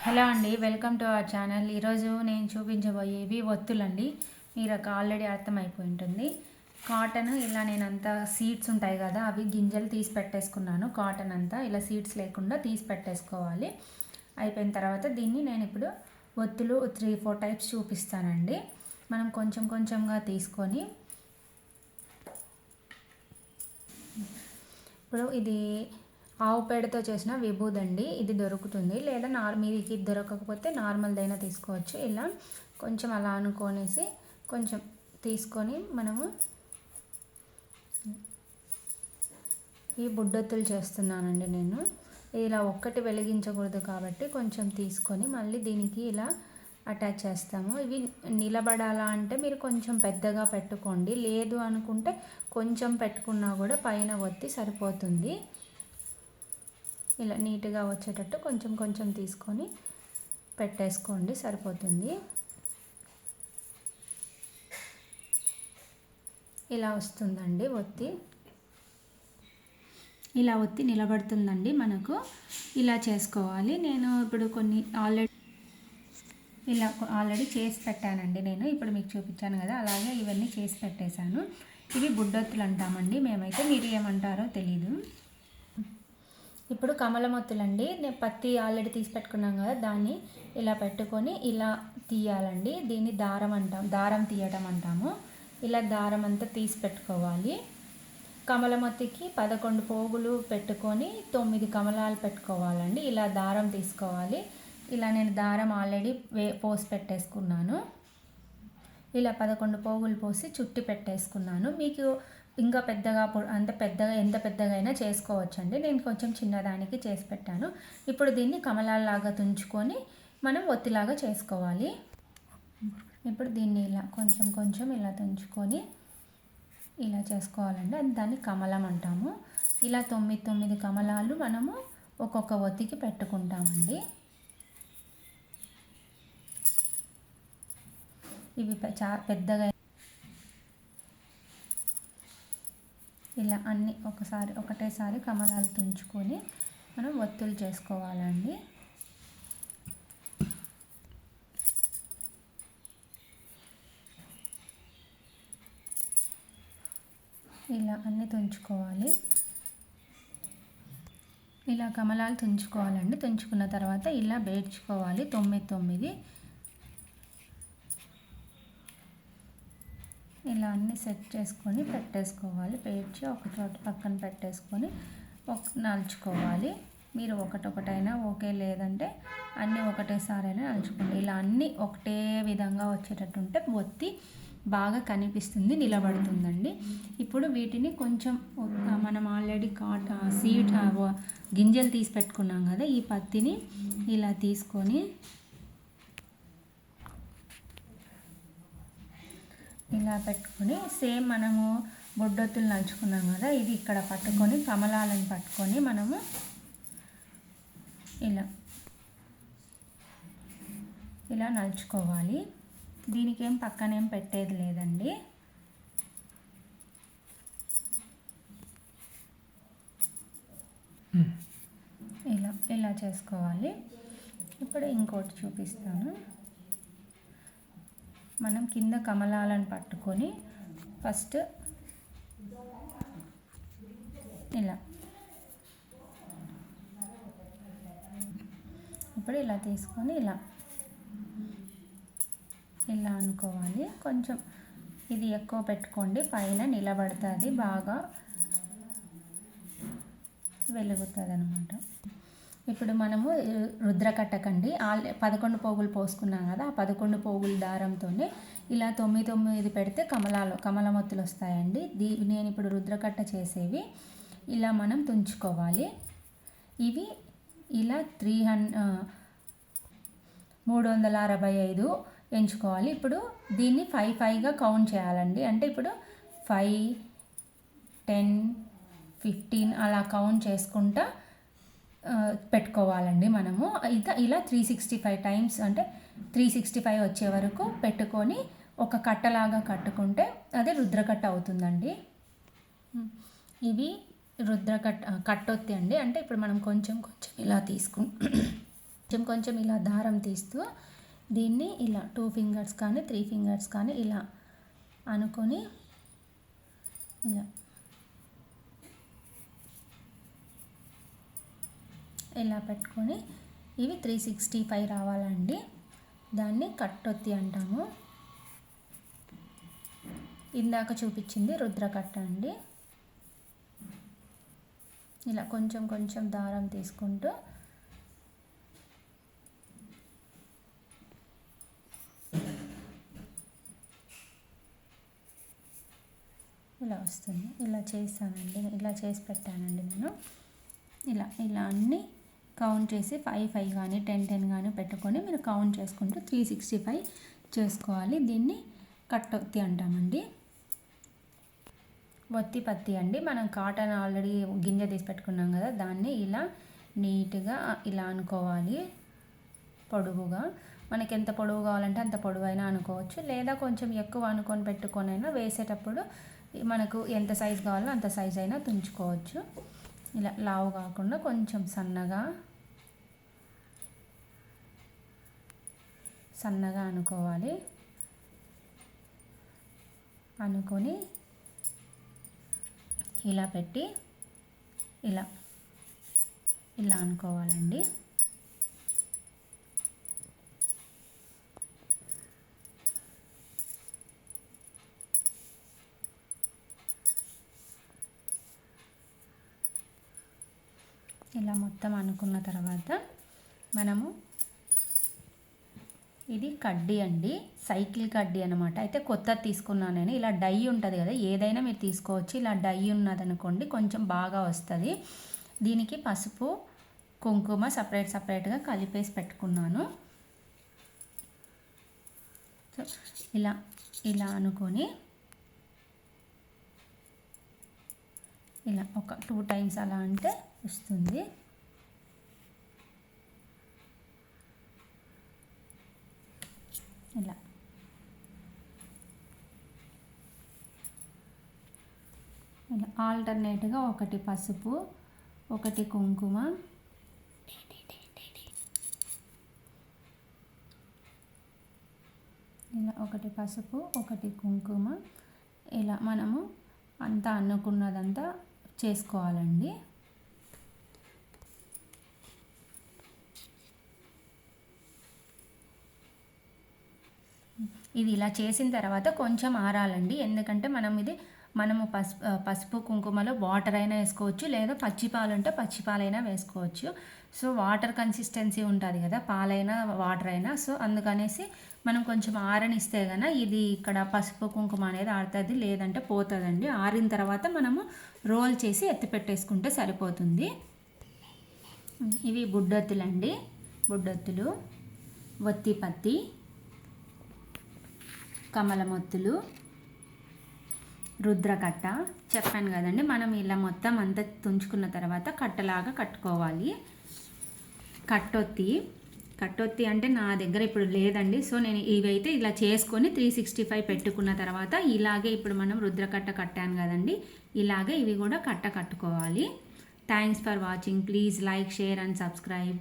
Hello అండి, welcome to our channel. ఈరోజు నేను చూపించబోయేవి ఒత్తులండి. మీరు ఆల్రెడీ అర్థమైపోయి ఉంటుంది. కాటన్ ఇలా నేనంతా సీడ్స్ ఉంటాయి కదా, అవి గింజలు తీసి పెట్టేసుకున్నాను. కాటన్ అంతా ఇలా సీడ్స్ లేకుండా తీసి పెట్టేసుకోవాలి. అయిపోయిన తర్వాత దీన్ని నేను ఇప్పుడు ఒత్తులు 3-4 టైప్స్ చూపిస్తానండి. మనం కొంచెం కొంచెంగా తీసుకొని ఇప్పుడు ఇది ఆవు పేడతో చేసిన విభూదండి. ఇది దొరుకుతుంది, లేదా మీకు ఇది దొరకకపోతే నార్మల్దైనా తీసుకోవచ్చు. ఇలా కొంచెం అలా అనుకొనేసి కొంచెం తీసుకొని మనము ఈ బుడ్డొత్తులు చేస్తున్నానండి నేను. ఇలా ఒక్కటి వెలిగించకూడదు కాబట్టి కొంచెం తీసుకొని మళ్ళీ దీనికి ఇలా అటాచ్ చేస్తాము. ఇవి నిలబడాలా అంటే మీరు కొంచెం పెద్దగా పెట్టుకోండి, లేదు అనుకుంటే కొంచెం పెట్టుకున్నా కూడా పైన ఒత్తి సరిపోతుంది. ఇలా నీట్గా వచ్చేటట్టు కొంచెం కొంచెం తీసుకొని పెట్టేసుకోండి, సరిపోతుంది. ఇలా వస్తుందండి ఒత్తి. ఇలా ఒత్తి నిలబడుతుందండి మనకు. ఇలా చేసుకోవాలి. నేను ఇప్పుడు కొన్ని ఆల్రెడీ చేసి పెట్టానండి. నేను ఇప్పుడు మీకు చూపించాను కదా, అలాగే ఇవన్నీ చేసి పెట్టేశాను. ఇవి బుడ్డొత్తులు అంటామండి మేమైతే, మీరు ఏమంటారో తెలీదు. ఇప్పుడు కమలమొత్తులండి. నేను పత్తి ఆల్రెడీ తీసి పెట్టుకున్నాం కదా, దాన్ని ఇలా పెట్టుకొని ఇలా తీయాలండి. దీన్ని దారం అంటాం, దారం తీయటం అంటాము. ఇలా దారం అంతా తీసి పెట్టుకోవాలి. కమలమొత్తికి 11 పోగులు పెట్టుకొని 9 కమలాలు పెట్టుకోవాలండి. ఇలా దారం తీసుకోవాలి. ఇలా నేను దారం ఆల్రెడీ పోసి పెట్టేసుకున్నాను. ఇలా 11 పోగులు పోసి చుట్టి పెట్టేసుకున్నాను. మీకు ఇంకా పెద్దగా ఎంత పెద్దగా అయినా చేసుకోవచ్చండి. నేను కొంచెం చిన్నదానికి చేసి పెట్టాను. ఇప్పుడు దీన్ని కమలాల్లాగా తుంచుకొని మనం ఒత్తిలాగా చేసుకోవాలి. ఇప్పుడు దీన్ని ఇలా కొంచెం కొంచెం ఇలా తుంచుకొని ఇలా చేసుకోవాలండి. దాన్ని కమలం అంటాము. ఇలా 9 కమలాలు మనము ఒక్కొక్క ఒత్తికి పెట్టుకుంటామండి. ఇవి పెద్దగా ఇలా అన్నీ ఒకటేసారి కమలాలు తుంచుకొని మనం ఒత్తులు చేసుకోవాలండి. ఇలా అన్నీ తుంచుకోవాలి. ఇలా కమలాలు తుంచుకోవాలండి. తుంచుకున్న తర్వాత ఇలా పేర్చుకోవాలి 9. ఇలా అన్నీ సెట్ చేసుకొని పెట్టేసుకోవాలి. పేర్చి ఒక చోట పక్కన పెట్టేసుకొని నలుచుకోవాలి. మీరు ఒకటైనా ఓకే, లేదంటే అన్నీ ఒకటేసారైనా నలుచుకోండి. ఇలా అన్నీ ఒకటే విధంగా వచ్చేటట్టు ఉంటే ఒత్తి బాగా కనిపిస్తుంది, నిలబడుతుందండి. ఇప్పుడు వీటిని కొంచెం మనం ఆల్రెడీ సీడ్ గింజలు తీసి పెట్టుకున్నాం కదా, ఈ పత్తిని ఇలా తీసుకొని ఇలా పెట్టుకొని సేమ్ మనము బొడ్డొత్తులు నలుచుకున్నాం కదా, ఇది ఇక్కడ పట్టుకొని కమలాలను పట్టుకొని మనము ఇలా నలుచుకోవాలి. దీనికి పక్కనేం పెట్టేది లేదండి. ఇలా చేసుకోవాలి. ఇప్పుడు ఇంకోటి చూపిస్తాను. మనం కింద కమలాలను పట్టుకొని ఫస్ట్ ఇప్పుడు ఇలా తీసుకొని ఇలా అనుకోవాలి. కొంచెం ఇది ఎక్కువ పెట్టుకోండి, పైన నిలబడుతుంది, బాగా వెలుగుతుంది అన్నమాట. ఇప్పుడు మనము రుద్రకట్టకండి 11 పోగులు పోసుకున్నాం కదా, ఆ 11 పోగుల దారంతోనే ఇలా 9 పెడితే కమలమొత్తులు వస్తాయండి. నేను ఇప్పుడు రుద్రకట్ట చేసేవి ఇలా మనం తుంచుకోవాలి. ఇవి ఇలా 365 ఎంచుకోవాలి. ఇప్పుడు దీన్ని 5గా కౌంట్ చేయాలండి. అంటే ఇప్పుడు 5, 10, 15 అలా కౌంట్ చేసుకుంటా పెట్టుకోవాలండి మనము. ఇలా 365 టైమ్స్, అంటే 365 వచ్చే వరకు పెట్టుకొని ఒక కట్టలాగా కట్టుకుంటే అదే రుద్రకట్ట అవుతుందండి. ఇవి కట్టొత్తి అండి. అంటే ఇప్పుడు మనం కొంచెం ఇలా కొంచెం కొంచెం ఇలా దారం తీస్తూ దీన్ని ఇలా 2 ఫింగర్స్ కానీ 3 ఫింగర్స్ కానీ ఇలా అనుకొని ఇలా పెట్టుకొని ఇవి 365 రావాలండి. దాన్ని కట్టొత్తి అంటాము. ఇందాక చూపించింది రుద్రకట్ట అండి. ఇలా కొంచెం కొంచెం దారం తీసుకుంటూ ఇలా వస్తుంది. ఇలా చేస్తానండి, ఇలా చేసి పెట్టానండి నేను. ఇలా అన్నీ కౌంట్ చేసి 5 కానీ 10 కానీ పెట్టుకొని మీరు కౌంట్ చేసుకుంటూ 365 చేసుకోవాలి. దీన్ని కట్టొత్తి అంటామండి. ఒత్తి పత్తి అండి. మనం కాటన్ ఆల్రెడీ గింజ తీసి పెట్టుకున్నాం కదా, దాన్ని ఇలా నీట్గా ఇలా అనుకోవాలి. పొడవుగా మనకి ఎంత పొడవు కావాలంటే అంత పొడవు అయినా అనుకోవచ్చు, లేదా కొంచెం ఎక్కువ అనుకొని పెట్టుకొని అయినా వేసేటప్పుడు మనకు ఎంత సైజు కావాలో అంత సైజు అయినా తుంచుకోవచ్చు. ఇలా లావు కాకుండా కొంచెం సన్నగా అనుకోవాలి. అనుకొని ఇలా పెట్టి ఇలా అనుకోవాలండి. ఇలా మొత్తం అనుకున్న తర్వాత మనము ఇది కడ్డీ అండి, సైకిల్ కడ్డీ అనమాట. అయితే కొత్తది తీసుకున్నాను నేను. ఇలా డై ఉంటుంది కదా, ఏదైనా మీరు తీసుకోవచ్చు. ఇలా డై ఉన్నదనుకోండి కొంచెం బాగా వస్తుంది. దీనికి పసుపు కుంకుమ సపరేట్గా కలిపేసి పెట్టుకున్నాను. సో ఇలా అనుకొని ఇలా ఒక 2 టైమ్స్ అలా అంటే వస్తుంది. ఇలా ఆల్టర్నేట్గా ఒకటి పసుపు ఒకటి కుంకుమ, ఇలా ఒకటి పసుపు ఒకటి కుంకుమ, ఇలా మనము అంతా అనుకున్నదంతా చేసుకోవాలండి. ఇది ఇలా చేసిన తర్వాత కొంచెం ఆరాలండి. ఎందుకంటే మనము పసుపు కుంకుమలో వాటర్ అయినా వేసుకోవచ్చు, లేదా పచ్చిపాలు ఉంటే పచ్చిపాలైనా వేసుకోవచ్చు. సో వాటర్ కన్సిస్టెన్సీ ఉంటుంది కదా, పాలైనా వాటర్ అయినా. సో అందుకనేసి మనం కొంచెం ఆరనిస్తే కనుక ఇది ఇక్కడ పసుపు కుంకుమ అనేది ఆడుతుంది, లేదంటే పోతుందండి. ఆరిన తర్వాత మనము రోల్ చేసి ఎత్తి పెట్టేసుకుంటే సరిపోతుంది. ఇవి బుడ్డొత్తులండి. బుడ్డొత్తులు, ఒత్తి పత్తి, కమలమొత్తులు, రుద్రకట్ట చెప్పాను కదండి. మనం ఇలా మొత్తం అంతా తుంచుకున్న తర్వాత కట్టలాగా కట్టుకోవాలి. కట్టొత్తి అంటే నా దగ్గర ఇప్పుడు లేదండి. సో నేను ఇవైతే ఇలా చేసుకొని 365 పెట్టుకున్న తర్వాత ఇలాగే ఇప్పుడు మనం రుద్రకట్ట కట్టాను కదండి, ఇలాగే ఇవి కూడా కట్టుకోవాలి. Thanks for watching. Please like, share and subscribe.